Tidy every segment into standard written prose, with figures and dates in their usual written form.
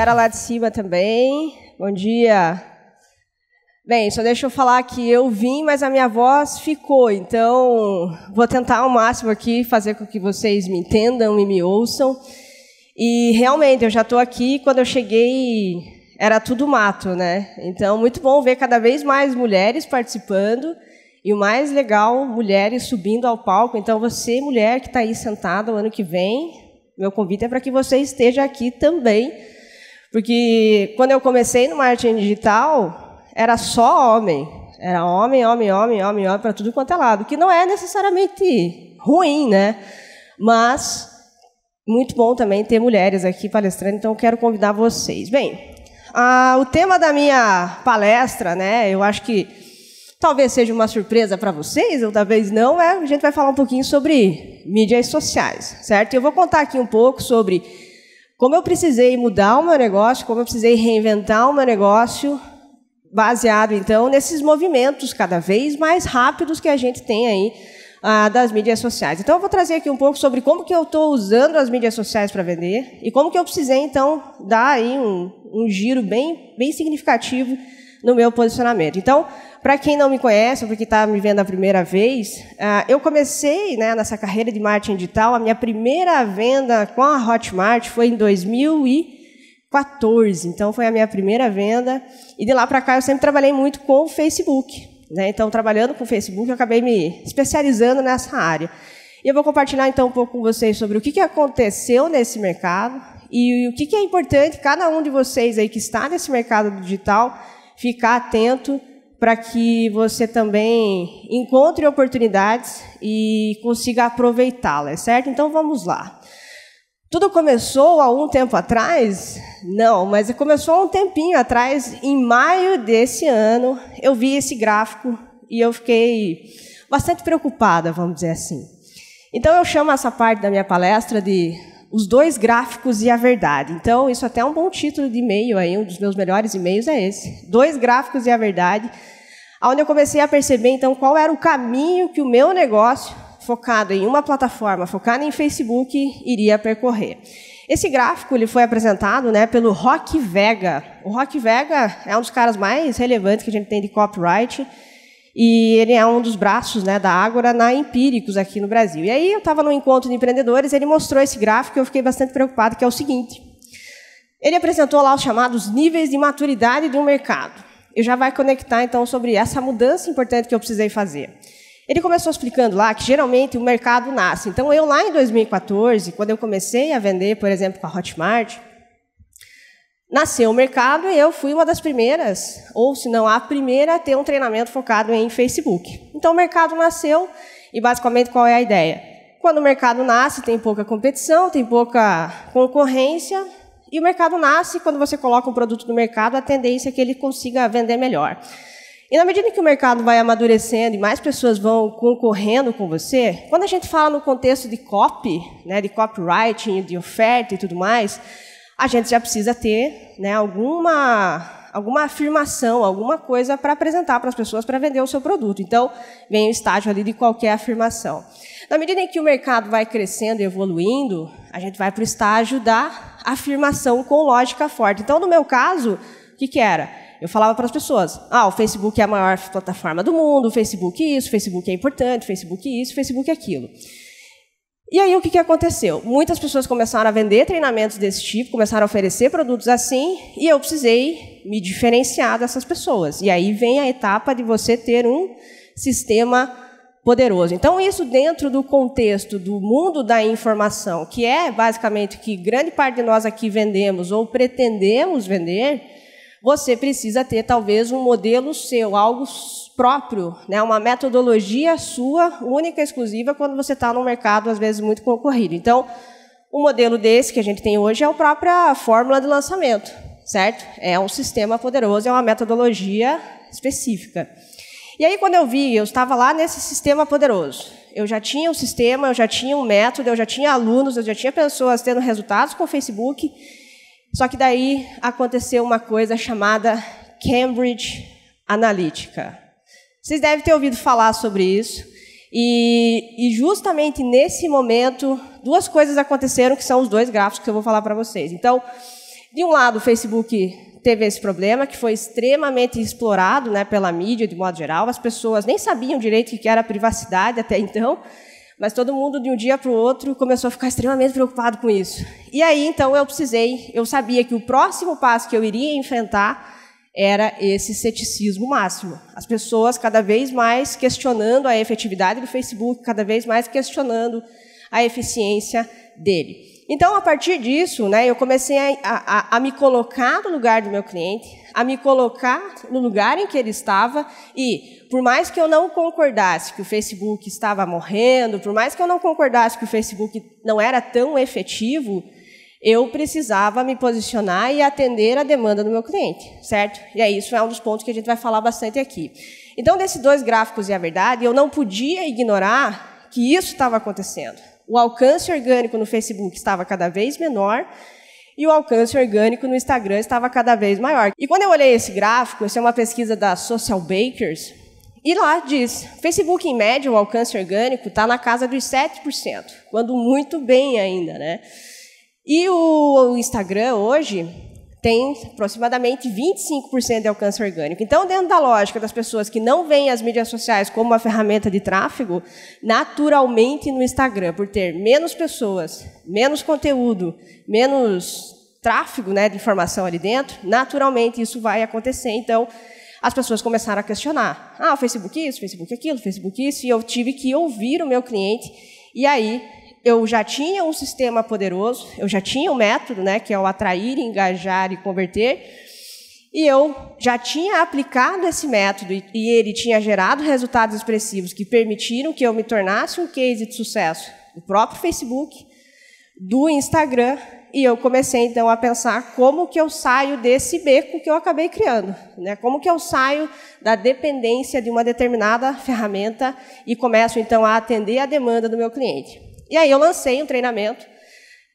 galera lá de cima também. Bom dia. Bem, só deixa eu falar que eu vim, mas a minha voz ficou, então vou tentar ao máximo aqui fazer com que vocês me entendam e me ouçam. E realmente, eu já estou aqui, quando eu cheguei era tudo mato, né? Então, muito bom ver cada vez mais mulheres participando e o mais legal, mulheres subindo ao palco. Então, você, mulher que está aí sentada o ano que vem, meu convite é para que você esteja aqui também, porque quando eu comecei no marketing digital, era só homem. Era homem, homem, homem, homem, homem, para tudo quanto é lado, que não é necessariamente ruim, né? Mas muito bom também ter mulheres aqui palestrando, então eu quero convidar vocês. Bem, o tema da minha palestra, né, eu acho que talvez seja uma surpresa para vocês, ou talvez não, a gente vai falar um pouquinho sobre mídias sociais, certo? Eu vou contar aqui um pouco sobre como eu precisei mudar o meu negócio, como eu precisei reinventar o meu negócio, baseado, então, nesses movimentos cada vez mais rápidos que a gente tem aí das mídias sociais. Então, eu vou trazer aqui um pouco sobre como que eu estou usando as mídias sociais para vender e como que eu precisei, então, dar aí um giro bem significativo no meu posicionamento. Então, para quem não me conhece, ou porque está me vendo a primeira vez, eu comecei, né, nessa carreira de marketing digital, a minha primeira venda com a Hotmart foi em 2014, então foi a minha primeira venda, e de lá para cá eu sempre trabalhei muito com o Facebook, né? Então, trabalhando com o Facebook, eu acabei me especializando nessa área. E eu vou compartilhar, então, um pouco com vocês sobre o que aconteceu nesse mercado e o que é importante cada um de vocês aí que está nesse mercado digital ficar atento para que você também encontre oportunidades e consiga aproveitá-las, certo? Então, vamos lá. Tudo começou há um tempo atrás? Não, mas começou há um tempinho atrás. Em maio desse ano, eu vi esse gráfico e eu fiquei bastante preocupada, vamos dizer assim. Então, eu chamo essa parte da minha palestra de Os Dois Gráficos e a Verdade. Então, isso até é um bom título de e-mail, aí, um dos meus melhores e-mails é esse. Dois Gráficos e a Verdade, onde eu comecei a perceber, então, qual era o caminho que o meu negócio, focado em uma plataforma, focado em Facebook, iria percorrer. Esse gráfico ele foi apresentado, né, pelo Rock Vega. O Rock Vega é um dos caras mais relevantes que a gente tem de copyright, e ele é um dos braços, né, da Ágora na Empíricos aqui no Brasil. E aí eu estava num encontro de empreendedores, ele mostrou esse gráfico e eu fiquei bastante preocupada, que é o seguinte. Ele apresentou lá os chamados níveis de maturidade de um mercado. Eu já vai conectar, então, sobre essa mudança importante que eu precisei fazer. Ele começou explicando lá que, geralmente, o mercado nasce. Então, eu, lá em 2014, quando eu comecei a vender, por exemplo, com a Hotmart, nasceu o mercado e eu fui uma das primeiras, ou se não a primeira, a ter um treinamento focado em Facebook. Então, o mercado nasceu e, basicamente, qual é a ideia? Quando o mercado nasce, tem pouca competição, tem pouca concorrência, e o mercado nasce, quando você coloca um produto no mercado, a tendência é que ele consiga vender melhor. E, na medida que o mercado vai amadurecendo e mais pessoas vão concorrendo com você, quando a gente fala no contexto de copy, né, de copywriting, de oferta e tudo mais, a gente já precisa ter, né, alguma afirmação, alguma coisa para apresentar para as pessoas para vender o seu produto. Então, vem o estágio ali de qualquer afirmação. Na medida em que o mercado vai crescendo e evoluindo, a gente vai para o estágio da afirmação com lógica forte. Então, no meu caso, o que era? Eu falava para as pessoas, o Facebook é a maior plataforma do mundo, o Facebook isso, o Facebook é importante, o Facebook isso, o Facebook aquilo. E aí, o que aconteceu? Muitas pessoas começaram a vender treinamentos desse tipo, começaram a oferecer produtos assim, e eu precisei me diferenciar dessas pessoas. E aí vem a etapa de você ter um sistema poderoso. Então, isso dentro do contexto do mundo da informação, que é basicamente o que grande parte de nós aqui vendemos ou pretendemos vender, você precisa ter, talvez, um modelo seu, algo próprio, né? Uma metodologia sua, única e exclusiva, quando você está num mercado, às vezes, muito concorrido. Então, um modelo desse que a gente tem hoje é a própria fórmula de lançamento, certo? É um sistema poderoso, é uma metodologia específica. E aí, quando eu estava lá nesse sistema poderoso. Eu já tinha um sistema, eu já tinha um método, eu já tinha alunos, eu já tinha pessoas tendo resultados com o Facebook. Só que daí aconteceu uma coisa chamada Cambridge Analytica. Vocês devem ter ouvido falar sobre isso. E justamente nesse momento, duas coisas aconteceram, que são os dois gráficos que eu vou falar para vocês. Então, De um lado, o Facebook teve esse problema, que foi extremamente explorado, né, pela mídia, de modo geral. As pessoas nem sabiam direito o que era privacidade até então, mas todo mundo, de um dia para o outro, começou a ficar extremamente preocupado com isso. E aí, então, eu sabia que o próximo passo que eu iria enfrentar era esse ceticismo máximo. As pessoas cada vez mais questionando a efetividade do Facebook, cada vez mais questionando a eficiência dele. Então, a partir disso, né, eu comecei a me colocar no lugar do meu cliente, a me colocar no lugar em que ele estava, e, por mais que eu não concordasse que o Facebook estava morrendo, por mais que eu não concordasse que o Facebook não era tão efetivo, eu precisava me posicionar e atender a demanda do meu cliente, certo? E aí, isso é um dos pontos que a gente vai falar bastante aqui. Então, desses dois gráficos e a verdade, eu não podia ignorar que isso estava acontecendo. O alcance orgânico no Facebook estava cada vez menor e o alcance orgânico no Instagram estava cada vez maior. E quando eu olhei esse gráfico, essa é uma pesquisa da Social Bakers, e lá diz, Facebook, em média, o alcance orgânico está na casa dos 7%, quando muito bem ainda, né? E o Instagram, hoje, tem aproximadamente 25% de alcance orgânico. Então, dentro da lógica das pessoas que não veem as mídias sociais como uma ferramenta de tráfego, naturalmente no Instagram, por ter menos pessoas, menos conteúdo, menos tráfego, né, de informação ali dentro, naturalmente isso vai acontecer. Então, as pessoas começaram a questionar. Ah, o Facebook isso, o Facebook aquilo, o Facebook isso, e eu tive que ouvir o meu cliente, e aí eu já tinha um sistema poderoso, eu já tinha um método, né, que é o atrair, engajar e converter, e eu já tinha aplicado esse método e ele tinha gerado resultados expressivos que permitiram que eu me tornasse um case de sucesso do próprio Facebook, do Instagram, e eu comecei, então, a pensar como que eu saio desse beco que eu acabei criando, né? Como que eu saio da dependência de uma determinada ferramenta e começo, então, a atender a demanda do meu cliente. E aí eu lancei um treinamento,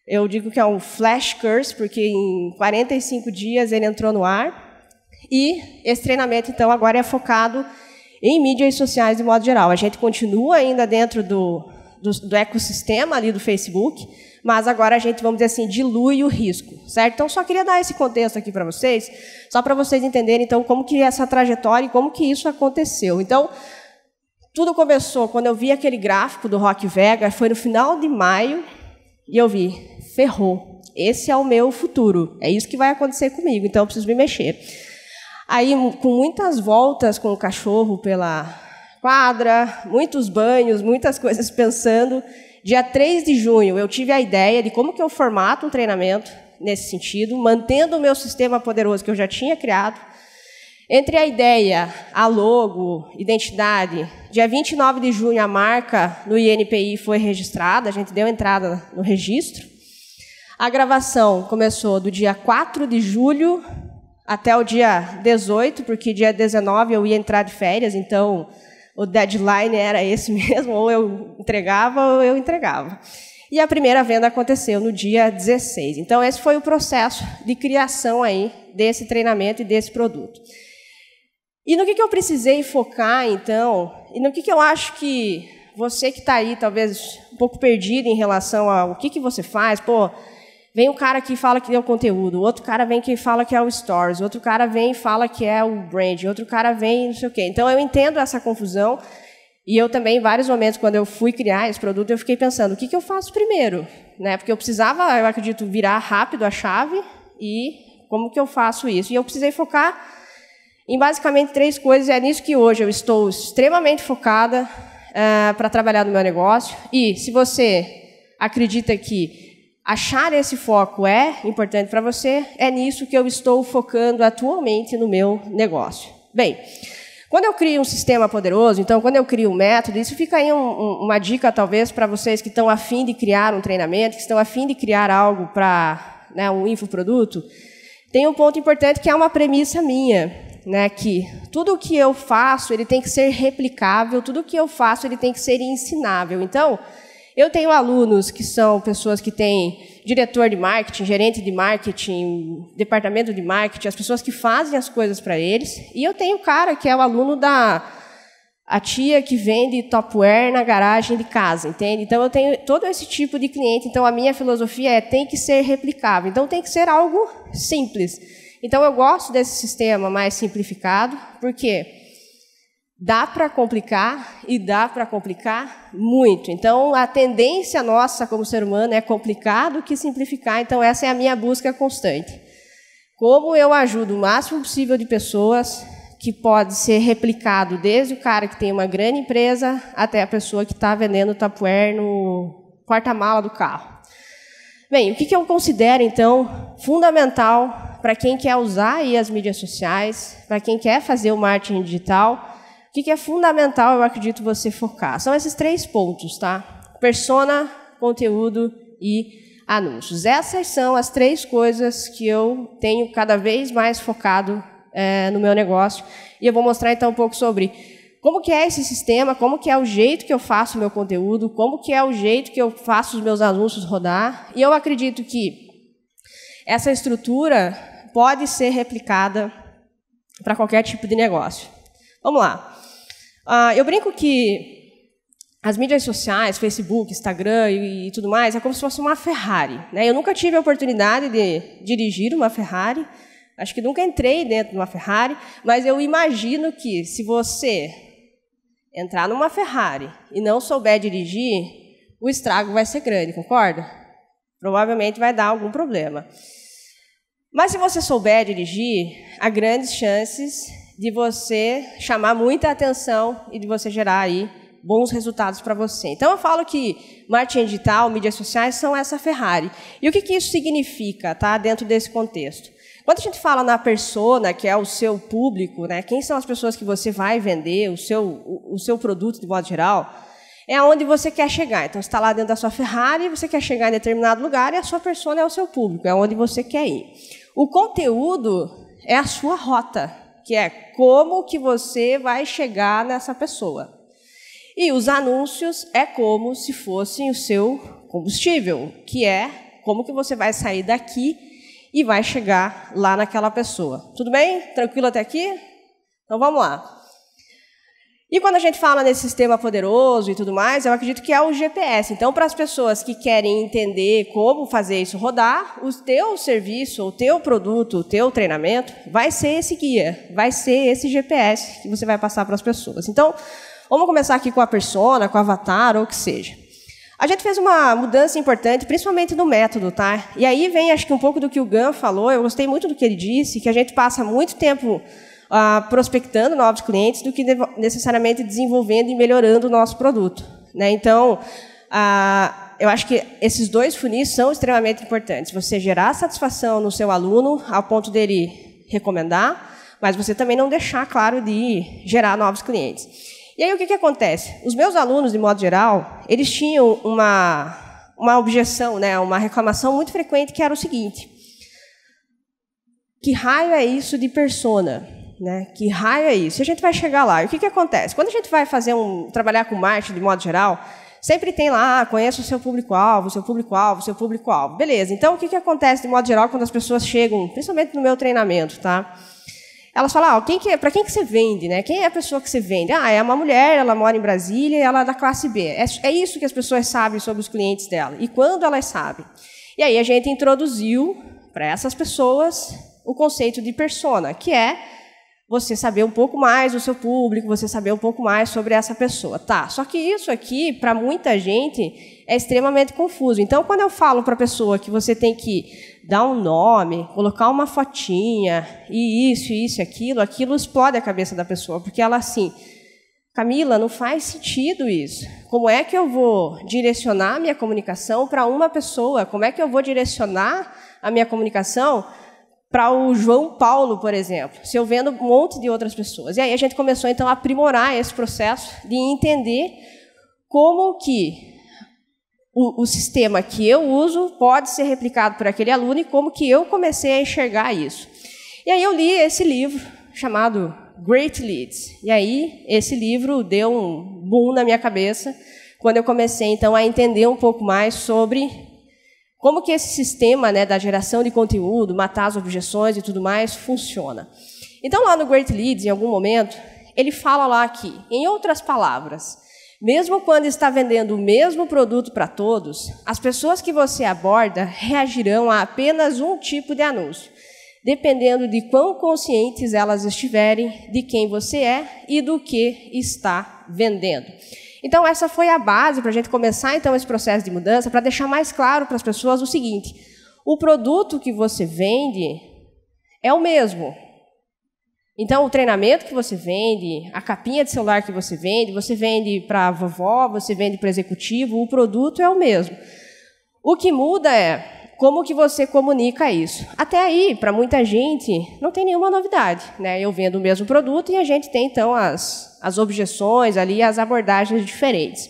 eu digo que é um flash course, porque em 45 dias ele entrou no ar, e esse treinamento, então, agora é focado em mídias sociais de modo geral. A gente continua ainda dentro do ecossistema ali do Facebook, mas agora a gente, vamos dizer assim, dilui o risco, certo? Então, só queria dar esse contexto aqui para vocês, só para vocês entenderem, então, como que essa trajetória e como que isso aconteceu. Então, tudo começou quando eu vi aquele gráfico do Rock Vega, foi no final de maio, e eu vi, ferrou, esse é o meu futuro, é isso que vai acontecer comigo, então eu preciso me mexer. Aí, com muitas voltas com o cachorro pela quadra, muitos banhos, muitas coisas pensando, dia 3 de junho eu tive a ideia de como que eu formato um treinamento nesse sentido, mantendo o meu sistema poderoso que eu já tinha criado. Entre a ideia, a logo, identidade, dia 29 de junho a marca no INPI foi registrada, a gente deu entrada no registro. A gravação começou do dia 4 de julho até o dia 18, porque dia 19 eu ia entrar de férias, então o deadline era esse mesmo, ou eu entregava ou eu entregava. E a primeira venda aconteceu no dia 16. Então, esse foi o processo de criação aí desse treinamento e desse produto. E no que eu precisei focar, então, e no que eu acho que você que está aí, talvez, um pouco perdido em relação ao que você faz, pô, vem um cara que fala que é o conteúdo, outro cara vem que fala que é o stories, outro cara vem e fala que é o brand, outro cara vem não sei o quê. Então, eu entendo essa confusão, e eu também, em vários momentos, quando eu fui criar esse produto, eu fiquei pensando, o que eu faço primeiro? Né? Porque eu precisava, eu acredito, virar rápido a chave, e como que eu faço isso? E eu precisei focar em basicamente 3 coisas, e é nisso que hoje eu estou extremamente focada para trabalhar no meu negócio. E se você acredita que achar esse foco é importante para você, é nisso que eu estou focando atualmente no meu negócio. Bem, quando eu crio um sistema poderoso, então, quando eu crio um método, isso fica aí uma dica, talvez, para vocês que estão a fim de criar um treinamento, que estão a fim de criar algo para, né, um infoproduto, tem um ponto importante que é uma premissa minha, né, que tudo o que eu faço ele tem que ser replicável, tudo o que eu faço ele tem que ser ensinável. Então, eu tenho alunos que são pessoas que têm diretor de marketing, gerente de marketing, departamento de marketing, as pessoas que fazem as coisas para eles, e eu tenho um cara que é o aluno da a tia que vende Tupperware na garagem de casa, entende? Então, eu tenho todo esse tipo de cliente. Então, a minha filosofia tem que ser replicável. Então, tem que ser algo simples. Então, eu gosto desse sistema mais simplificado, porque dá para complicar e dá para complicar muito. Então, a tendência nossa como ser humano é complicar do que simplificar. Então, essa é a minha busca constante. Como eu ajudo o máximo possível de pessoas, que pode ser replicado desde o cara que tem uma grande empresa até a pessoa que está vendendo Tupperware no porta-mala do carro. Bem, o que eu considero, então, fundamental para quem quer usar aí as mídias sociais, para quem quer fazer o marketing digital, o que é fundamental, eu acredito, você focar? São esses 3 pontos, tá? Persona, conteúdo e anúncios. Essas são as 3 coisas que eu tenho cada vez mais focado no meu negócio. E eu vou mostrar, então, um pouco sobre como que é esse sistema, como que é o jeito que eu faço o meu conteúdo, como que é o jeito que eu faço os meus anúncios rodar. E eu acredito que essa estrutura pode ser replicada para qualquer tipo de negócio. Vamos lá. Eu brinco que as mídias sociais, Facebook, Instagram e tudo mais, é como se fosse uma Ferrari, né? Eu nunca tive a oportunidade de dirigir uma Ferrari, acho que nunca entrei dentro de uma Ferrari, mas eu imagino que se você entrar numa Ferrari e não souber dirigir, o estrago vai ser grande, concorda? Provavelmente vai dar algum problema. Mas se você souber dirigir, há grandes chances de você chamar muita atenção e de você gerar aí bons resultados para você. Então, eu falo que marketing digital, mídias sociais, são essa Ferrari. E o que isso significa, tá, dentro desse contexto? Quando a gente fala na persona, que é o seu público, né, quem são as pessoas que você vai vender, o seu produto, de modo geral, é aonde você quer chegar. Então, você está lá dentro da sua Ferrari, você quer chegar em determinado lugar, e a sua persona é o seu público, é onde você quer ir. O conteúdo é a sua rota, que é como que você vai chegar nessa pessoa. E os anúncios é como se fossem o seu combustível, que é como que você vai sair daqui e vai chegar lá naquela pessoa. Tudo bem? Tranquilo até aqui? Então, vamos lá. E quando a gente fala nesse sistema poderoso e tudo mais, eu acredito que é o GPS. Então, para as pessoas que querem entender como fazer isso rodar, o teu serviço, o teu produto, o teu treinamento, vai ser esse guia, vai ser esse GPS que você vai passar para as pessoas. Então, vamos começar aqui com a persona, com o avatar, ou o que seja. A gente fez uma mudança importante, principalmente no método, tá? E aí vem, acho que um pouco do que o Gan falou, eu gostei muito do que ele disse, que a gente passa muito tempo prospectando novos clientes do que necessariamente desenvolvendo e melhorando o nosso produto, né? Então, eu acho que esses 2 funis são extremamente importantes. Você gerar satisfação no seu aluno, ao ponto dele recomendar, mas você também não deixar, claro, de gerar novos clientes. E aí, o que acontece? Os meus alunos, de modo geral, eles tinham uma objeção, né, uma reclamação muito frequente, que era o seguinte: que raio é isso de persona? Né? Que raio é isso? E a gente vai chegar lá. E o que acontece? Quando a gente vai trabalhar com marketing, de modo geral, sempre tem lá, conheça o seu público-alvo, seu público-alvo, seu público-alvo. Beleza. Então, o que acontece, de modo geral, quando as pessoas chegam, principalmente no meu treinamento, tá? Elas falam, para quem que você vende? Né? Quem é a pessoa que você vende? É uma mulher, ela mora em Brasília e ela é da classe B. É isso que as pessoas sabem sobre os clientes dela. E quando elas sabem? E aí a gente introduziu para essas pessoas o conceito de persona, que é você saber um pouco mais do seu público, você saber um pouco mais sobre essa pessoa. Tá, só que isso aqui, para muita gente, é extremamente confuso. Então, quando eu falo para a pessoa que você tem que dar um nome, colocar uma fotinha, e isso, e aquilo explode a cabeça da pessoa, porque ela assim, Camila, não faz sentido isso. Como é que eu vou direcionar a minha comunicação para uma pessoa? Como é que eu vou direcionar a minha comunicação para o João Paulo, por exemplo, se eu vendo um monte de outras pessoas? E aí a gente começou, então, a aprimorar esse processo de entender como que o sistema que eu uso pode ser replicado por aquele aluno e como que eu comecei a enxergar isso. E aí eu li esse livro chamado Great Leads. E aí esse livro deu um boom na minha cabeça quando eu comecei, então, a entender um pouco mais sobre como que esse sistema, né, da geração de conteúdo, matar as objeções e tudo mais, funciona. Então, lá no Great Leads, em algum momento, ele fala lá que, em outras palavras, mesmo quando está vendendo o mesmo produto para todos, as pessoas que você aborda reagirão a apenas um tipo de anúncio, dependendo de quão conscientes elas estiverem de quem você é e do que está vendendo. Então, essa foi a base para a gente começar, então, esse processo de mudança, para deixar mais claro para as pessoas o seguinte: o produto que você vende é o mesmo. Então, o treinamento que você vende, a capinha de celular que você vende para a vovó, você vende para o executivo, o produto é o mesmo. O que muda é como que você comunica isso. Até aí, para muita gente, não tem nenhuma novidade, né? Eu vendo o mesmo produto e a gente tem, então, as objeções ali, as abordagens diferentes.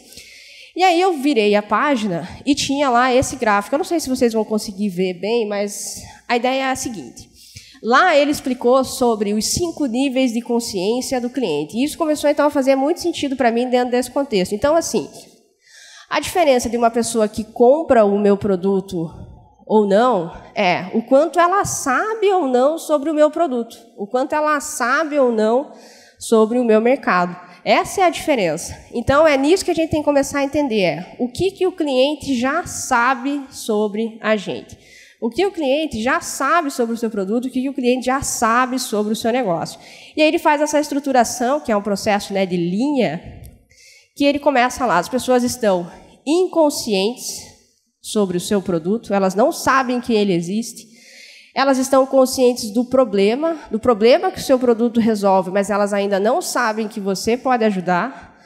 E aí eu virei a página e tinha lá esse gráfico. Eu não sei se vocês vão conseguir ver bem, mas a ideia é a seguinte. Lá ele explicou sobre os 5 níveis de consciência do cliente. E isso começou, então, a fazer muito sentido para mim dentro desse contexto. Então, assim, a diferença de uma pessoa que compra o meu produto ou não é o quanto ela sabe ou não sobre o meu produto, o quanto ela sabe ou não sobre o meu mercado. Essa é a diferença. Então, é nisso que a gente tem que começar a entender. O que o cliente já sabe sobre a gente. O que o cliente já sabe sobre o seu produto, o que o cliente já sabe sobre o seu negócio. E aí ele faz essa estruturação, que é um processo, né, de linha, que ele começa lá. As pessoas estão inconscientes sobre o seu produto, elas não sabem que ele existe, elas estão conscientes do problema que o seu produto resolve, mas elas ainda não sabem que você pode ajudar.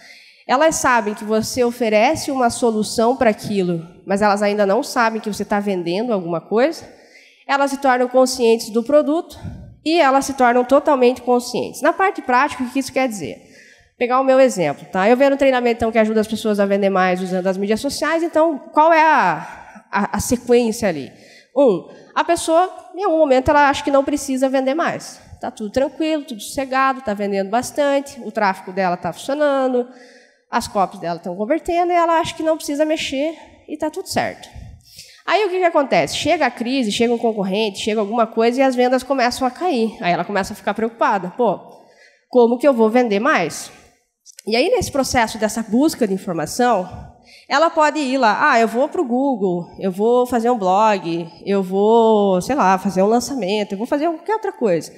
Elas sabem que você oferece uma solução para aquilo, mas elas ainda não sabem que você está vendendo alguma coisa. Elas se tornam conscientes do produto e elas se tornam totalmente conscientes. Na parte prática, o que isso quer dizer? Pegar o meu exemplo, tá? Eu venho no treinamento então, que ajuda as pessoas a vender mais usando as mídias sociais. Então, qual é a sequência ali? A pessoa, em algum momento, ela acha que não precisa vender mais. Está tudo tranquilo, tudo sossegado, está vendendo bastante, o tráfego dela está funcionando, as copies dela estão convertendo e ela acha que não precisa mexer e está tudo certo. Aí o que acontece? Chega a crise, chega um concorrente, chega alguma coisa e as vendas começam a cair. Aí ela começa a ficar preocupada. Pô, como que eu vou vender mais? E aí, nesse processo dessa busca de informação, ela pode ir lá, eu vou para o Google, eu vou fazer um blog, eu vou, sei lá, fazer um lançamento, eu vou fazer qualquer outra coisa.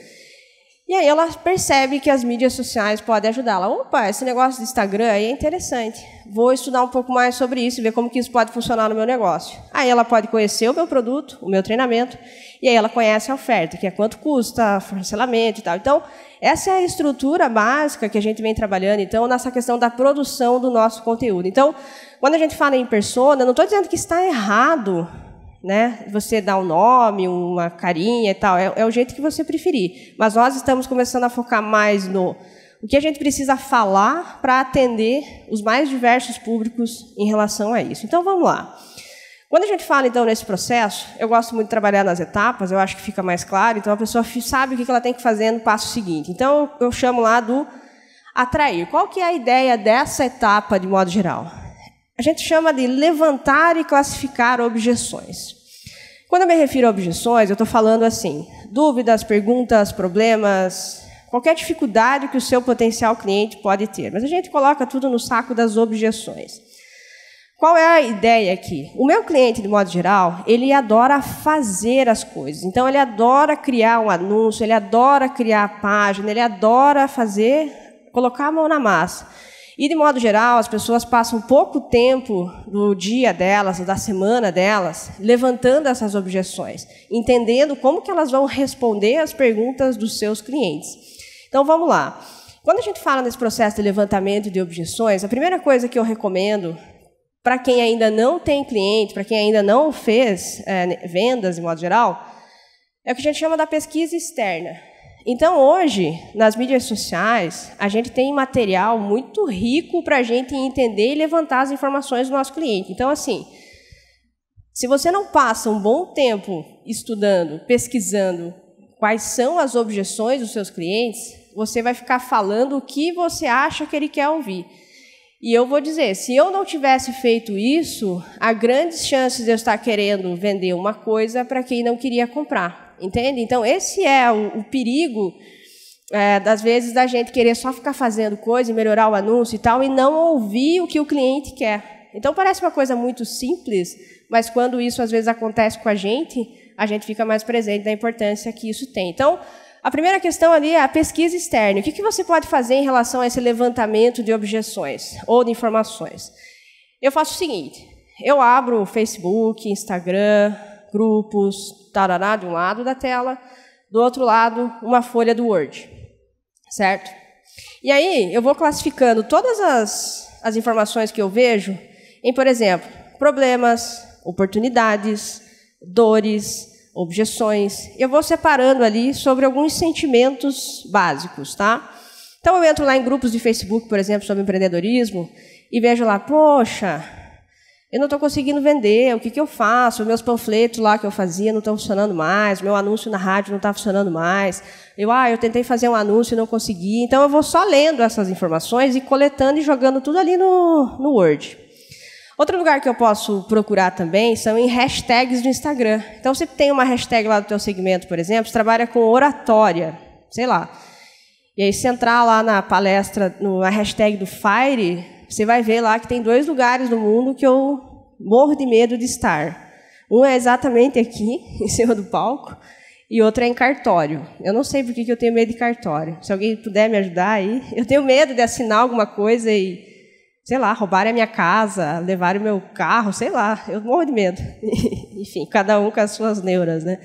E aí ela percebe que as mídias sociais podem ajudá-la. Opa, esse negócio do Instagram aí é interessante. Vou estudar um pouco mais sobre isso e ver como que isso pode funcionar no meu negócio. Aí ela pode conhecer o meu produto, o meu treinamento, e aí ela conhece a oferta, que é quanto custa, parcelamento e tal. Então, essa é a estrutura básica que a gente vem trabalhando, então, nessa questão da produção do nosso conteúdo. Então, quando a gente fala em persona, não estou dizendo que está errado, né, você dá um nome, uma carinha e tal, é o jeito que você preferir. Mas nós estamos começando a focar mais no o que a gente precisa falar para atender os mais diversos públicos em relação a isso. Então, vamos lá. Quando a gente fala, então, nesse processo, eu gosto muito de trabalhar nas etapas, eu acho que fica mais claro, então a pessoa sabe o que ela tem que fazer no passo seguinte. Então, eu chamo lá do atrair. Qual que é a ideia dessa etapa, de modo geral? A gente chama de levantar e classificar objeções. Quando eu me refiro a objeções, eu estou falando assim, dúvidas, perguntas, problemas, qualquer dificuldade que o seu potencial cliente pode ter. Mas a gente coloca tudo no saco das objeções. Qual é a ideia aqui? O meu cliente, de modo geral, ele adora fazer as coisas. Então, ele adora criar um anúncio, ele adora criar a página, ele adora colocar a mão na massa. E, de modo geral, as pessoas passam pouco tempo do dia delas, da semana delas, levantando essas objeções, entendendo como que elas vão responder às perguntas dos seus clientes. Então, vamos lá. Quando a gente fala nesse processo de levantamento de objeções, a primeira coisa que eu recomendo para quem ainda não tem cliente, para quem ainda não fez vendas, de modo geral, é o que a gente chama da pesquisa externa. Então, hoje, nas mídias sociais, a gente tem material muito rico para a gente entender e levantar as informações do nosso cliente. Então, assim, se você não passa um bom tempo estudando, pesquisando quais são as objeções dos seus clientes, você vai ficar falando o que você acha que ele quer ouvir. E eu vou dizer, se eu não tivesse feito isso, há grandes chances de eu estar querendo vender uma coisa para quem não queria comprar. Entende? Então, esse é o perigo das vezes da gente querer só ficar fazendo coisa e melhorar o anúncio e tal, e não ouvir o que o cliente quer. Então, parece uma coisa muito simples, mas quando isso às vezes acontece com a gente fica mais presente da importância que isso tem. Então, a primeira questão ali é a pesquisa externa. O que você pode fazer em relação a esse levantamento de objeções ou de informações? Eu faço o seguinte, eu abro o Facebook, Instagram, grupos, tarará, de um lado da tela, do outro lado, uma folha do Word, certo? E aí, eu vou classificando todas as informações que eu vejo em, por exemplo, problemas, oportunidades, dores, objeções. Eu vou separando ali sobre alguns sentimentos básicos, tá? Então, eu entro lá em grupos de Facebook, por exemplo, sobre empreendedorismo, e vejo lá, poxa, eu não estou conseguindo vender, o que eu faço? Meus panfletos lá que eu fazia não estão funcionando mais, meu anúncio na rádio não está funcionando mais. Eu tentei fazer um anúncio e não consegui. Então, eu vou só lendo essas informações e coletando e jogando tudo ali no Word. Outro lugar que eu posso procurar também são em hashtags do Instagram. Então, se tem uma hashtag lá do teu segmento, por exemplo, você trabalha com oratória, sei lá. E aí, se entrar lá na palestra, na hashtag do Fire, você vai ver lá que tem 2 lugares no mundo que eu morro de medo de estar. Um é exatamente aqui, em cima do palco, e outro é em cartório. Eu não sei por que eu tenho medo de cartório. Se alguém puder me ajudar aí. Eu tenho medo de assinar alguma coisa e, sei lá, roubarem a minha casa, levarem o meu carro, sei lá. Eu morro de medo. Enfim, cada um com as suas neuras, né?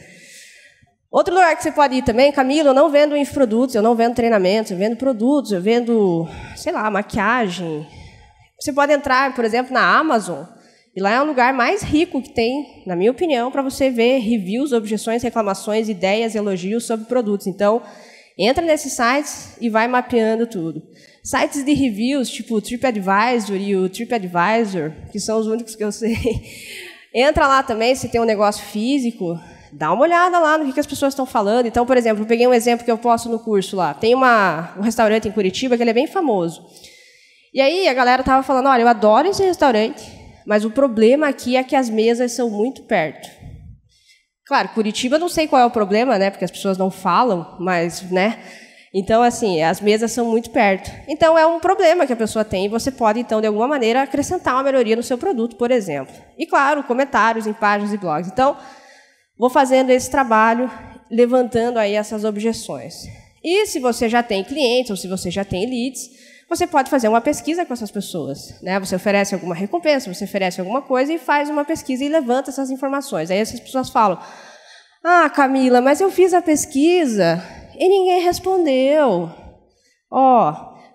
Outro lugar que você pode ir também, Camila, eu não vendo infoprodutos, eu não vendo treinamentos, eu vendo produtos, eu vendo, sei lá, maquiagem. Você pode entrar, por exemplo, na Amazon, e lá é um lugar mais rico que tem, na minha opinião, para você ver reviews, objeções, reclamações, ideias, elogios sobre produtos. Então, entra nesses sites e vai mapeando tudo. Sites de reviews, tipo o TripAdvisor e o TripAdvisor, que são os únicos que eu sei. Entra lá também, se tem um negócio físico, dá uma olhada lá no que as pessoas estão falando. Então, por exemplo, eu peguei um exemplo que eu posto no curso lá. Tem um restaurante em Curitiba que ele é bem famoso. E aí a galera estava falando, olha, eu adoro esse restaurante, mas o problema aqui é que as mesas são muito perto. Claro, Curitiba não sei qual é o problema, né, porque as pessoas não falam, mas, né, então, assim, as mesas são muito perto. Então, é um problema que a pessoa tem e você pode, então, de alguma maneira, acrescentar uma melhoria no seu produto, por exemplo. E, claro, comentários em páginas e blogs. Então, vou fazendo esse trabalho, levantando aí essas objeções. E se você já tem clientes ou se você já tem leads, você pode fazer uma pesquisa com essas pessoas, né? Você oferece alguma recompensa, você oferece alguma coisa e faz uma pesquisa e levanta essas informações. Aí essas pessoas falam, Camila, mas eu fiz a pesquisa e ninguém respondeu.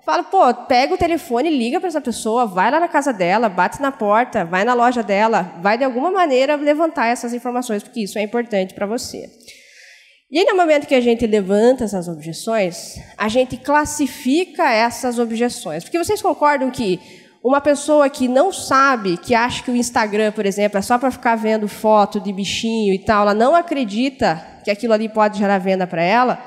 Fala, pega o telefone, liga para essa pessoa, vai lá na casa dela, bate na porta, vai na loja dela, vai de alguma maneira levantar essas informações, porque isso é importante para você. E aí, no momento que a gente levanta essas objeções, a gente classifica essas objeções. Porque vocês concordam que uma pessoa que não sabe, que acha que o Instagram, por exemplo, é só para ficar vendo foto de bichinho e tal, ela não acredita que aquilo ali pode gerar venda para ela,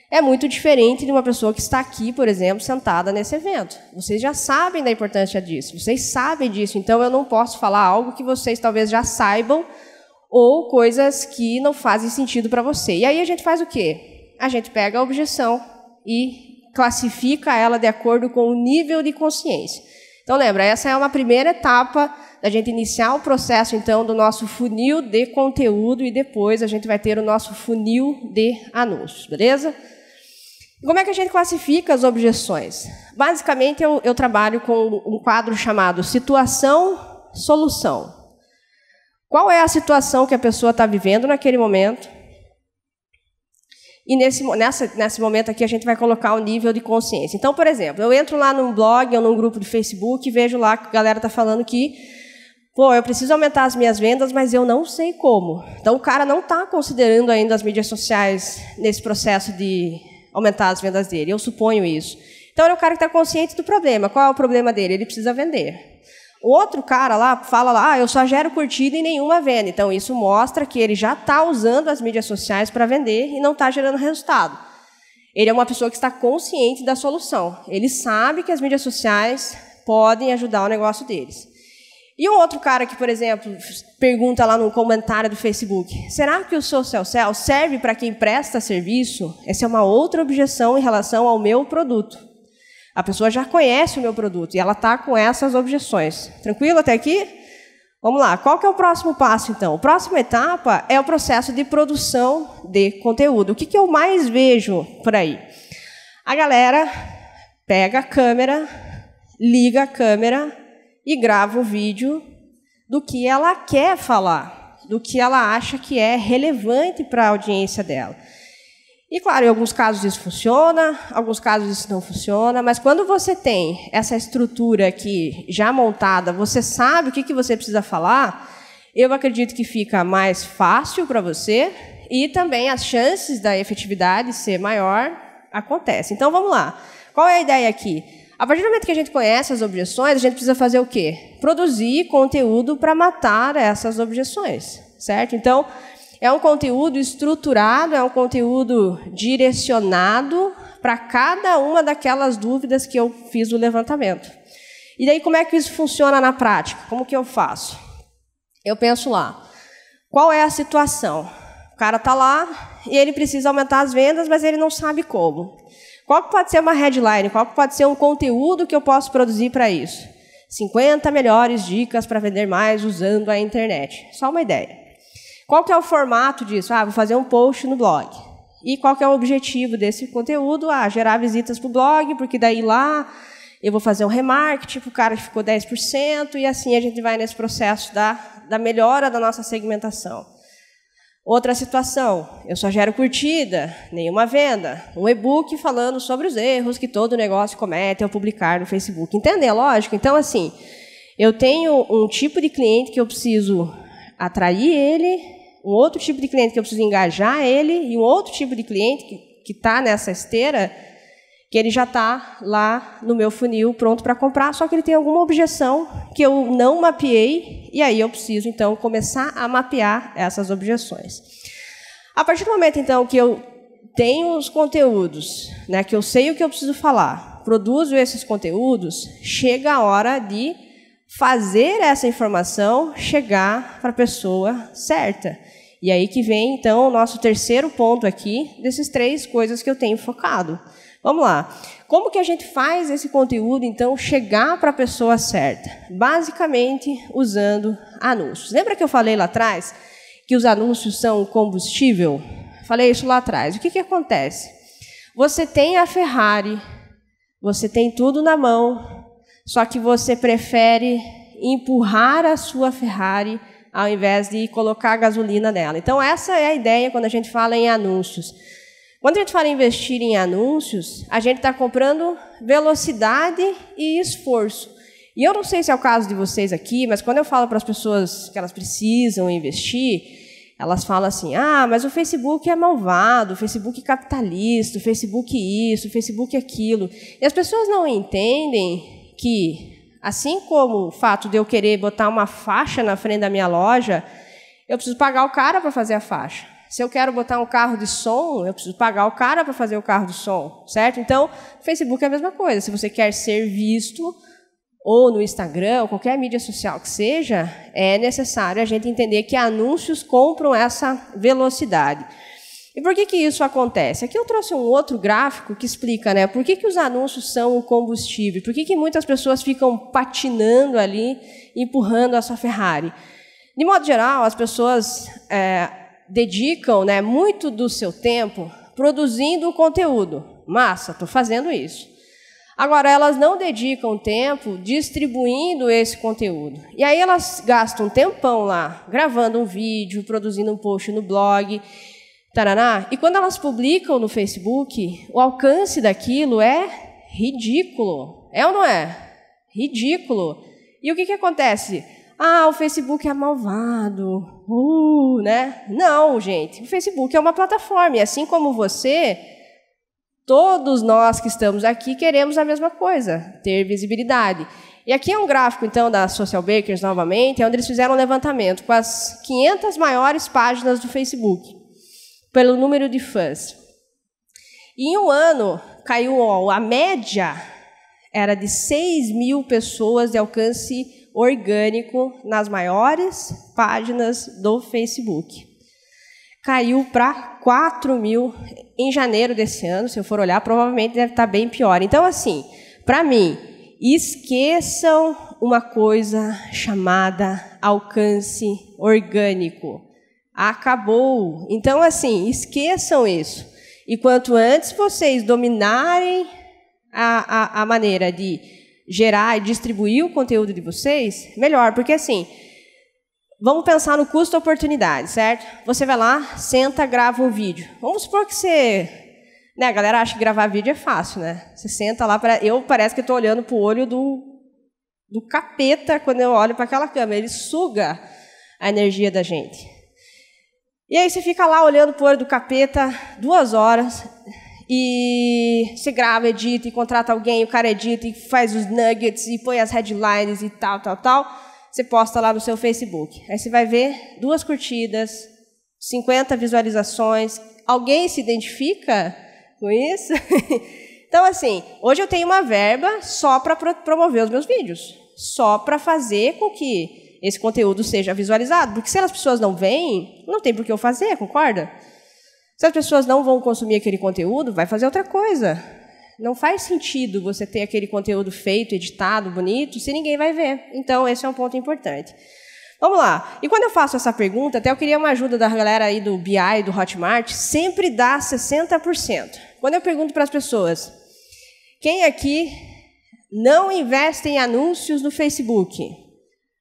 é muito diferente de uma pessoa que está aqui, por exemplo, sentada nesse evento. Vocês já sabem da importância disso, vocês sabem disso, então eu não posso falar algo que vocês talvez já saibam, ou coisas que não fazem sentido para você. E aí a gente faz o quê? A gente pega a objeção e classifica ela de acordo com o nível de consciência. Então, lembra, essa é uma primeira etapa da gente iniciar o processo, então, do nosso funil de conteúdo e depois a gente vai ter o nosso funil de anúncios, beleza? Como é que a gente classifica as objeções? Basicamente, eu trabalho com um quadro chamado situação-solução. Qual é a situação que a pessoa está vivendo naquele momento? E nesse momento aqui a gente vai colocar o nível de consciência. Então, por exemplo, eu entro lá num blog ou num grupo de Facebook e vejo lá que a galera está falando que eu preciso aumentar as minhas vendas, mas eu não sei como. Então, o cara não está considerando ainda as mídias sociais nesse processo de aumentar as vendas dele. Eu suponho isso. Então, ele é o cara que está consciente do problema. Qual é o problema dele? Ele precisa vender. O outro cara lá fala lá, eu só gero curtida e nenhuma venda. Então, isso mostra que ele já está usando as mídias sociais para vender e não está gerando resultado. Ele é uma pessoa que está consciente da solução. Ele sabe que as mídias sociais podem ajudar o negócio deles. E um outro cara que, por exemplo, pergunta lá no comentário do Facebook, será que o social sell serve para quem presta serviço? Essa é uma outra objeção em relação ao meu produto. A pessoa já conhece o meu produto e ela está com essas objeções. Tranquilo até aqui? Vamos lá. Qual que é o próximo passo, então? A próxima etapa é o processo de produção de conteúdo. O que eu mais vejo por aí? A galera pega a câmera, liga a câmera e grava o vídeo do que ela quer falar, do que ela acha que é relevante para a audiência dela. E, claro, em alguns casos isso funciona, em alguns casos isso não funciona, mas quando você tem essa estrutura aqui já montada, você sabe o que você precisa falar, eu acredito que fica mais fácil para você e também as chances da efetividade ser maior acontecem. Então, vamos lá. Qual é a ideia aqui? A partir do momento que a gente conhece as objeções, a gente precisa fazer o quê? Produzir conteúdo para matar essas objeções, certo? Então, é um conteúdo estruturado, é um conteúdo direcionado para cada uma daquelas dúvidas que eu fiz no levantamento. E daí, como é que isso funciona na prática? Como que eu faço? Eu penso lá, qual é a situação? O cara está lá e ele precisa aumentar as vendas, mas ele não sabe como. Qual que pode ser uma headline? Qual que pode ser um conteúdo que eu posso produzir para isso? 50 melhores dicas para vender mais usando a internet. Só uma ideia. Qual que é o formato disso? Vou fazer um post no blog. E qual que é o objetivo desse conteúdo? Gerar visitas para o blog, porque daí lá eu vou fazer um remarketing para o cara que ficou 10%, e assim a gente vai nesse processo da melhora da nossa segmentação. Outra situação, eu só gero curtida, nenhuma venda. Um e-book falando sobre os erros que todo negócio comete ao publicar no Facebook. Entendem a lógica? Então, assim, eu tenho um tipo de cliente que eu preciso atrair ele, um outro tipo de cliente que eu preciso engajar ele, e um outro tipo de cliente que está nessa esteira, que ele já está lá no meu funil pronto para comprar, só que ele tem alguma objeção que eu não mapeei, e aí eu preciso, então, começar a mapear essas objeções. A partir do momento, então, que eu tenho os conteúdos, né, que eu sei o que eu preciso falar, produzo esses conteúdos, chega a hora de fazer essa informação chegar para a pessoa certa. E aí que vem, então, o nosso terceiro ponto aqui, desses 3 coisas que eu tenho focado. Vamos lá. Como que a gente faz esse conteúdo, então, chegar para a pessoa certa? Basicamente, usando anúncios. Lembra que eu falei lá atrás que os anúncios são combustível? Falei isso lá atrás. O que acontece? Você tem a Ferrari, você tem tudo na mão, só que você prefere empurrar a sua Ferrari ao invés de colocar gasolina nela. Então, essa é a ideia quando a gente fala em anúncios. Quando a gente fala em investir em anúncios, a gente está comprando velocidade e esforço. E eu não sei se é o caso de vocês aqui, mas quando eu falo para as pessoas que elas precisam investir, elas falam assim, mas o Facebook é malvado, o Facebook é capitalista, o Facebook isso, o Facebook aquilo. E as pessoas não entendem que, assim como o fato de eu querer botar uma faixa na frente da minha loja, eu preciso pagar o cara para fazer a faixa. Se eu quero botar um carro de som, eu preciso pagar o cara para fazer o carro de som, certo? Então, o Facebook é a mesma coisa. Se você quer ser visto, ou no Instagram, ou qualquer mídia social que seja, é necessário a gente entender que anúncios compram essa velocidade. E por que isso acontece? Aqui eu trouxe um outro gráfico que explica, né, por que os anúncios são um combustível, por que muitas pessoas ficam patinando ali, empurrando a sua Ferrari. De modo geral, as pessoas dedicam, né, muito do seu tempo produzindo conteúdo. Massa, estou fazendo isso. Agora, elas não dedicam tempo distribuindo esse conteúdo. E aí elas gastam um tempão lá, gravando um vídeo, produzindo um post no blog, taraná. E quando elas publicam no Facebook, o alcance daquilo é ridículo. É ou não é? Ridículo. E o que acontece? O Facebook é malvado. Né? Não, gente. O Facebook é uma plataforma. E assim como você, todos nós que estamos aqui queremos a mesma coisa, ter visibilidade. E aqui é um gráfico, então, da Social Bakers, novamente, onde eles fizeram um levantamento com as 500 maiores páginas do Facebook, pelo número de fãs. E em um ano, caiu a média, era de 6.000 pessoas de alcance orgânico nas maiores páginas do Facebook. Caiu para 4 mil em janeiro desse ano. Se eu for olhar, provavelmente deve estar bem pior. Então, assim, para mim, esqueçam uma coisa chamada alcance orgânico. Acabou. Então, assim, esqueçam isso. E quanto antes vocês dominarem a maneira de gerar e distribuir o conteúdo de vocês, melhor. Porque, assim, vamos pensar no custo-oportunidade, certo? Você vai lá, senta, grava um vídeo. Vamos supor que você... Né, a galera acha que gravar vídeo é fácil, né? Você senta lá, parece que estou olhando para o olho do capeta quando eu olho para aquela câmera. Ele suga a energia da gente. E aí você fica lá olhando para o olho do capeta 2 horas e você grava, edita e contrata alguém, o cara edita e faz os nuggets e põe as headlines e tal. Você posta lá no seu Facebook. Aí você vai ver 2 curtidas, 50 visualizações. Alguém se identifica com isso? Então, assim, hoje eu tenho uma verba só para promover os meus vídeos. Só para fazer com que esse conteúdo seja visualizado. Porque se as pessoas não veem, não tem por que eu fazer, concorda? Se as pessoas não vão consumir aquele conteúdo, vai fazer outra coisa. Não faz sentido você ter aquele conteúdo feito, editado, bonito, se ninguém vai ver. Então, esse é um ponto importante. Vamos lá. E quando eu faço essa pergunta, até eu queria uma ajuda da galera aí do BI, do Hotmart, sempre dá 60%. Quando eu pergunto para as pessoas, quem aqui não investe em anúncios no Facebook?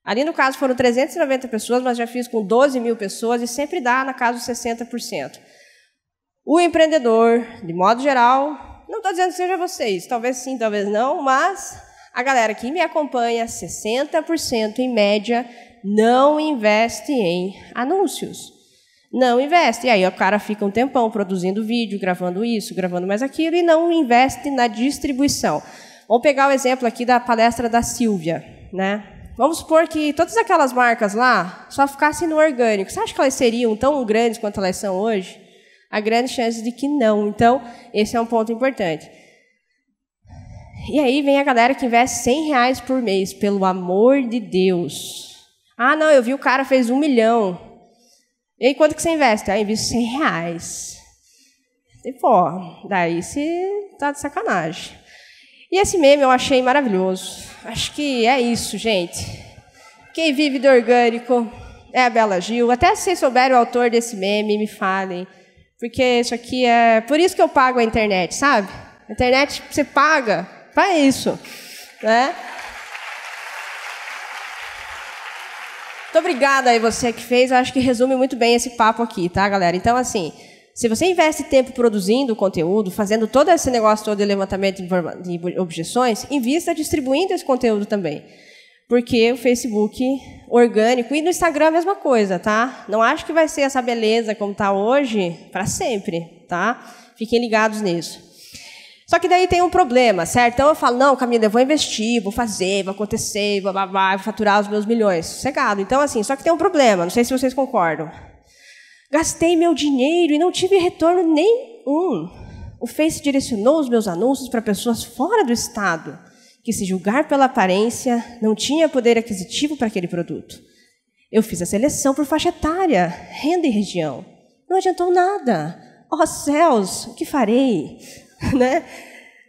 Ali, no caso, foram 390 pessoas, mas já fiz com 12 mil pessoas e sempre dá na casa dos 60%. O empreendedor, de modo geral, não estou dizendo que seja vocês, talvez sim, talvez não, mas a galera que me acompanha, 60% em média, não investe em anúncios. Não investe. E aí o cara fica um tempão produzindo vídeo, gravando isso, gravando mais aquilo, e não investe na distribuição. Vamos pegar o exemplo aqui da palestra da Silvia, né? Vamos supor que todas aquelas marcas lá só ficassem no orgânico. Você acha que elas seriam tão grandes quanto elas são hoje? Há grandes chances de que não. Então, esse é um ponto importante. E aí vem a galera que investe R$100 por mês, pelo amor de Deus. Ah, não, eu vi o cara fez 1 milhão. E aí, quanto que você investe? Ah, eu invisto R$100. E, pô, daí você tá de sacanagem. E esse meme eu achei maravilhoso. Acho que é isso, gente. Quem vive do orgânico é a Bela Gil. Até se vocês souberem o autor desse meme, me falem. Porque isso aqui é... Por isso que eu pago a internet, sabe? A internet você paga para isso, né? Muito obrigada aí você que fez. Eu acho que resume muito bem esse papo aqui, tá, galera? Então, assim, se você investe tempo produzindo conteúdo, fazendo todo esse negócio todo de levantamento de objeções, invista distribuindo esse conteúdo também. Porque o Facebook orgânico, e no Instagram a mesma coisa, tá? Não acho que vai ser essa beleza como está hoje para sempre, tá? Fiquem ligados nisso. Só que daí tem um problema, certo? Então eu falo, não, Camila, eu vou investir, vou fazer, vai acontecer, vou faturar os meus milhões. Sossegado. Então, assim, só que tem um problema, não sei se vocês concordam. Gastei meu dinheiro e não tive retorno nenhum. O Face direcionou os meus anúncios para pessoas fora do estado, que, se julgar pela aparência, não tinha poder aquisitivo para aquele produto. Eu fiz a seleção por faixa etária, renda e região. Não adiantou nada. Oh, céus, o que farei? Né?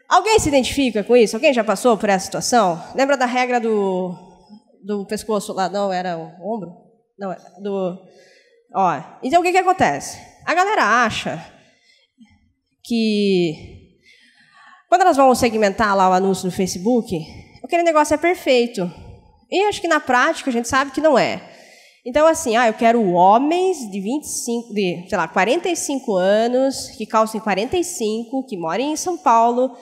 Alguém se identifica com isso? Alguém já passou por essa situação? Lembra da regra do pescoço lá? Não, era o ombro? Não, Ó, então, o que acontece? A galera acha que, quando elas vão segmentar lá o anúncio no Facebook, aquele negócio é perfeito. E acho que, na prática, a gente sabe que não é. Então, assim, eu quero homens de 45 anos, que calcem 45, que morem em São Paulo,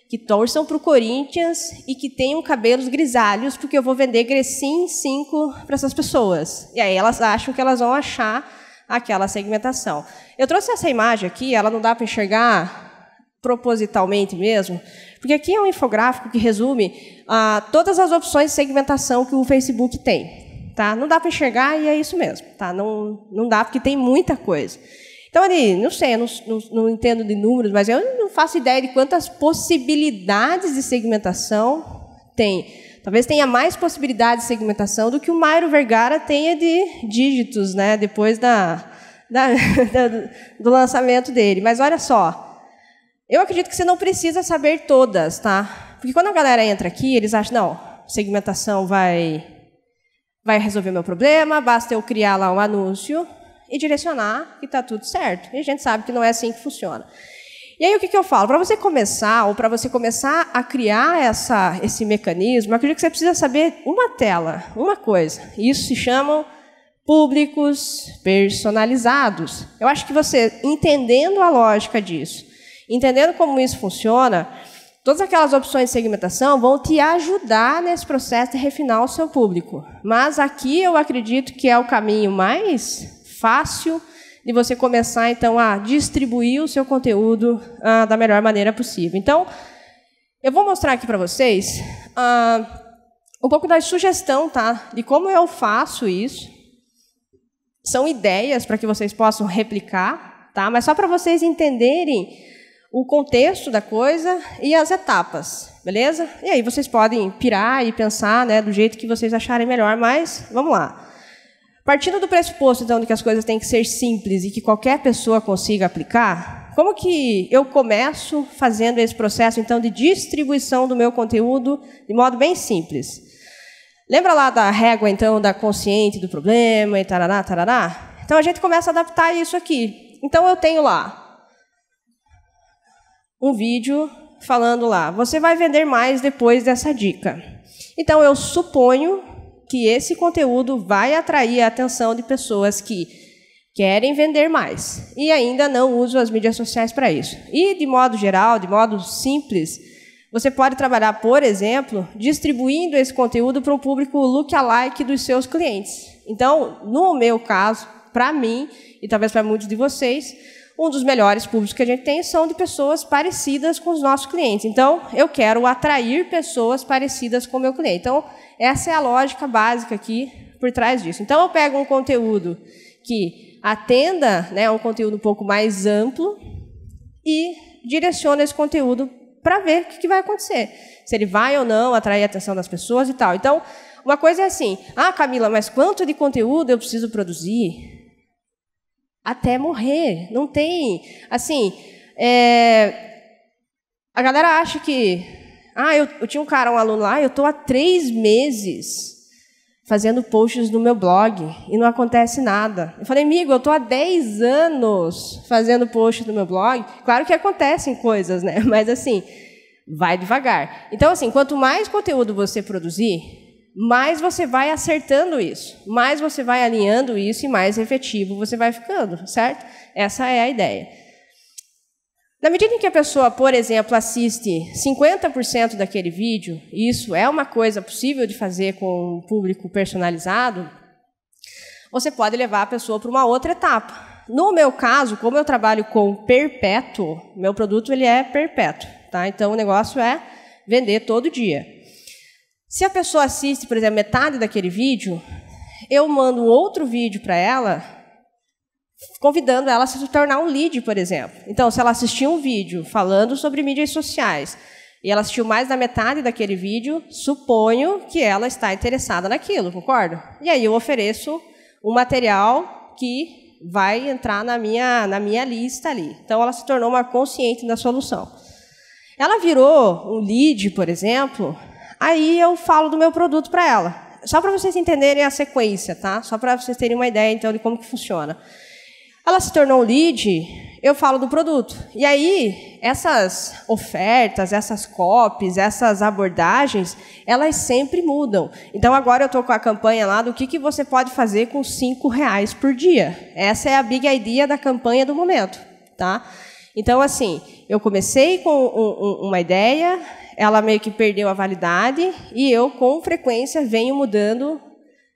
que torçam para o Corinthians e que tenham cabelos grisalhos, porque eu vou vender Grecin 5 para essas pessoas. E aí elas acham que elas vão achar aquela segmentação. Eu trouxe essa imagem aqui, ela não dá para enxergar propositalmente mesmo, porque aqui é um infográfico que resume todas as opções de segmentação que o Facebook tem. Tá? Não dá para enxergar e é isso mesmo. Tá? Não dá, porque tem muita coisa. Então, ali, não sei, eu não entendo de números, mas eu não faço ideia de quantas possibilidades de segmentação tem. talvez tenha mais possibilidades de segmentação do que o Mairo Vergara tenha de dígitos, né, depois do lançamento dele. Mas olha só, eu acredito que você não precisa saber todas, tá? Porque quando a galera entra aqui, eles acham, não, segmentação vai resolver meu problema, basta eu criar lá um anúncio e direcionar e está tudo certo. E a gente sabe que não é assim que funciona. E aí o que eu falo? Para você começar, ou para você começar a criar esse mecanismo, eu acredito que você precisa saber uma tela, uma coisa. Isso se chamam públicos personalizados. Eu acho que você, entendendo a lógica disso, entendendo como isso funciona, todas aquelas opções de segmentação vão te ajudar nesse processo de refinar o seu público. Mas aqui eu acredito que é o caminho mais fácil de você começar, então, a distribuir o seu conteúdo da melhor maneira possível. Então, eu vou mostrar aqui para vocês um pouco da sugestão, tá, de como eu faço isso. São ideias para que vocês possam replicar, tá, mas só para vocês entenderem o contexto da coisa e as etapas, beleza? E aí vocês podem pirar e pensar, né, do jeito que vocês acharem melhor, mas vamos lá. Partindo do pressuposto, então, de que as coisas têm que ser simples e que qualquer pessoa consiga aplicar, como que eu começo fazendo esse processo, então, de distribuição do meu conteúdo de modo bem simples? Lembra lá da régua, então, da consciente do problema e tarará, tarará? Então, a gente começa a adaptar isso aqui. Então, eu tenho lá um vídeo falando lá, você vai vender mais depois dessa dica. Então, eu suponho que esse conteúdo vai atrair a atenção de pessoas que querem vender mais e ainda não usam as mídias sociais para isso. E, de modo geral, de modo simples, você pode trabalhar, por exemplo, distribuindo esse conteúdo para um público lookalike dos seus clientes. Então, no meu caso, para mim, e talvez para muitos de vocês, um dos melhores públicos que a gente tem são de pessoas parecidas com os nossos clientes. Então, eu quero atrair pessoas parecidas com o meu cliente. Então, essa é a lógica básica aqui por trás disso. Então, eu pego um conteúdo que atenda, né, um conteúdo um pouco mais amplo e direciono esse conteúdo para ver o que vai acontecer. Se ele vai ou não atrair a atenção das pessoas e tal. Então, uma coisa é assim, Camila, mas quanto de conteúdo eu preciso produzir? Até morrer. Não tem... Assim, a galera acha que... eu tinha um aluno lá, eu estou há 3 meses fazendo posts no meu blog e não acontece nada. Eu falei, amigo, eu estou há 10 anos fazendo posts no meu blog. Claro que acontecem coisas, né? Mas, assim, vai devagar. Então, assim, quanto mais conteúdo você produzir, mais você vai acertando isso, mais você vai alinhando isso e mais efetivo você vai ficando, certo? Essa é a ideia. Na medida em que a pessoa, por exemplo, assiste 50% daquele vídeo, e isso é uma coisa possível de fazer com um público personalizado, você pode levar a pessoa para uma outra etapa. No meu caso, como eu trabalho com perpétuo, meu produto ele é perpétuo, tá? Então o negócio é vender todo dia. Se a pessoa assiste, por exemplo, metade daquele vídeo, eu mando um outro vídeo para ela, convidando ela a se tornar um lead, por exemplo. Então, se ela assistiu um vídeo falando sobre mídias sociais e ela assistiu mais da metade daquele vídeo, suponho que ela está interessada naquilo, concorda? E aí eu ofereço um material que vai entrar na minha lista ali. Então, ela se tornou uma consciente da solução. Ela virou um lead, por exemplo... Aí eu falo do meu produto para ela. Só para vocês entenderem a sequência, tá? Só para vocês terem uma ideia, então, de como que funciona. Ela se tornou um lead, eu falo do produto. E aí, essas ofertas, essas copies, essas abordagens, elas sempre mudam. Então, agora eu estou com a campanha lá do que você pode fazer com R$5 por dia. Essa é a big idea da campanha do momento, tá? Então, assim, eu comecei com uma ideia... ela meio que perdeu a validade e eu, com frequência, venho mudando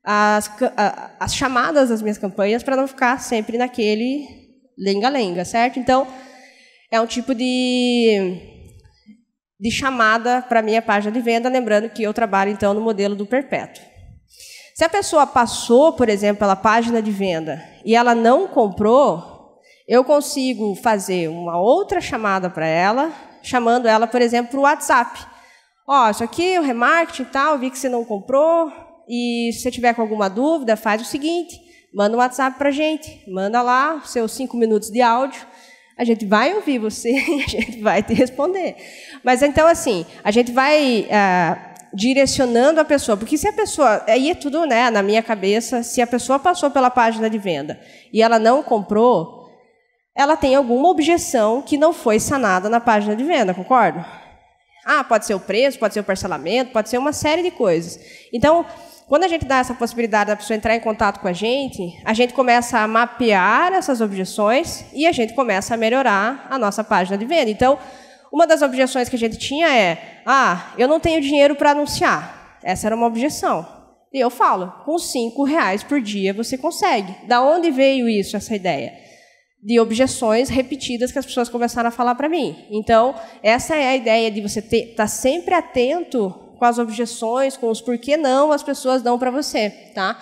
as chamadas das minhas campanhas para não ficar sempre naquele lenga-lenga, certo? Então, é um tipo de chamada para a minha página de venda, lembrando que eu trabalho, então, no modelo do perpétuo. Se a pessoa passou, por exemplo, pela página de venda e ela não comprou, eu consigo fazer uma outra chamada para ela, chamando ela, por exemplo, para o WhatsApp. Ó, isso aqui é o remarketing e tal, vi que você não comprou, e se você tiver com alguma dúvida, faz o seguinte, manda um WhatsApp para a gente, manda lá os seus 5 minutos de áudio, a gente vai ouvir você e a gente vai te responder. Mas, então, assim, a gente vai direcionando a pessoa, porque se a pessoa... Aí é tudo, né, na minha cabeça, se a pessoa passou pela página de venda e ela não comprou, ela tem alguma objeção que não foi sanada na página de venda, concordo? Ah, pode ser o preço, pode ser o parcelamento, pode ser uma série de coisas. Então, quando a gente dá essa possibilidade da pessoa entrar em contato com a gente começa a mapear essas objeções e a gente começa a melhorar a nossa página de venda. Então, uma das objeções que a gente tinha é, eu não tenho dinheiro para anunciar. Essa era uma objeção. E eu falo, com R$5 por dia você consegue. Da onde veio isso, essa ideia? De objeções repetidas que as pessoas começaram a falar para mim. Então, essa é a ideia de você estar sempre atento com as objeções, com os porquê não as pessoas dão para você. Tá?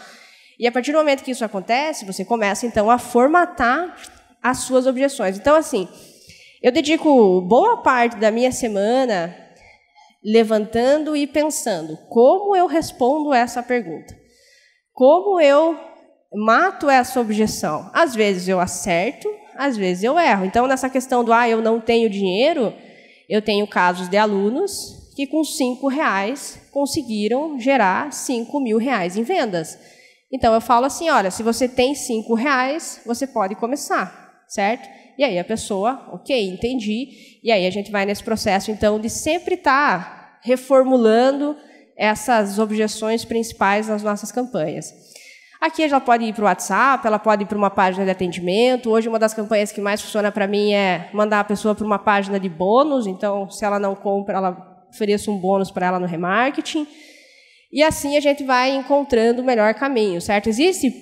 E a partir do momento que isso acontece, você começa, então, a formatar as suas objeções. Então, assim, eu dedico boa parte da minha semana levantando e pensando como eu respondo essa pergunta. Como eu mato essa objeção. Às vezes eu acerto, às vezes eu erro. Então, nessa questão do eu não tenho dinheiro, eu tenho casos de alunos que com R$5 conseguiram gerar R$5.000 em vendas. Então, eu falo assim, olha, se você tem R$5, você pode começar, certo? E aí a pessoa, ok, entendi. E aí a gente vai nesse processo, então, de sempre estar reformulando essas objeções principais nas nossas campanhas. Aqui ela pode ir para o WhatsApp, ela pode ir para uma página de atendimento. Hoje, uma das campanhas que mais funciona para mim é mandar a pessoa para uma página de bônus. Então, se ela não compra, ela oferece um bônus para ela no remarketing. E assim a gente vai encontrando o melhor caminho, certo? Existe,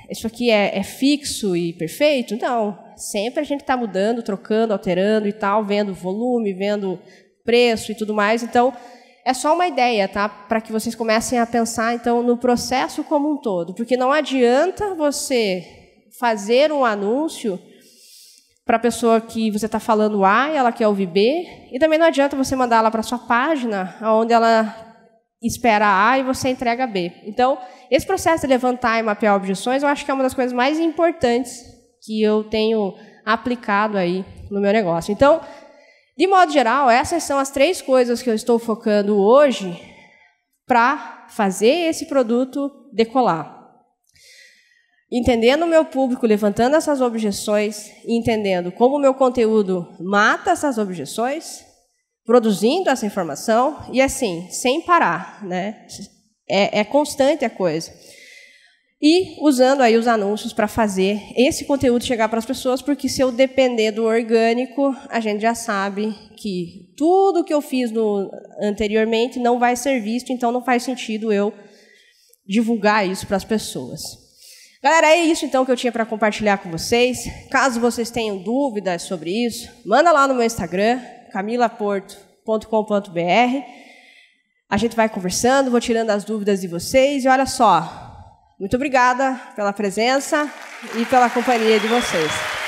isso aqui é fixo e perfeito? Não. Sempre a gente está mudando, trocando, alterando e tal, vendo volume, vendo preço e tudo mais. Então, é só uma ideia, tá? Para que vocês comecem a pensar, então, no processo como um todo. Porque não adianta você fazer um anúncio para a pessoa que você está falando A e ela quer ouvir B, e também não adianta você mandar ela para a sua página, onde ela espera A e você entrega B. Então, esse processo de levantar e mapear objeções, eu acho que é uma das coisas mais importantes que eu tenho aplicado aí no meu negócio. Então, de modo geral, essas são as 3 coisas que eu estou focando hoje para fazer esse produto decolar. Entendendo o meu público, levantando essas objeções, entendendo como o meu conteúdo mata essas objeções, produzindo essa informação e, assim, sem parar, né? É constante a coisa. E usando aí os anúncios para fazer esse conteúdo chegar para as pessoas, porque se eu depender do orgânico, a gente já sabe que tudo que eu fiz anteriormente não vai ser visto, então não faz sentido eu divulgar isso para as pessoas. Galera, é isso então que eu tinha para compartilhar com vocês. Caso vocês tenham dúvidas sobre isso, manda lá no meu Instagram, camilaporto.com.br. A gente vai conversando, vou tirando as dúvidas de vocês. E olha só, muito obrigada pela presença e pela companhia de vocês.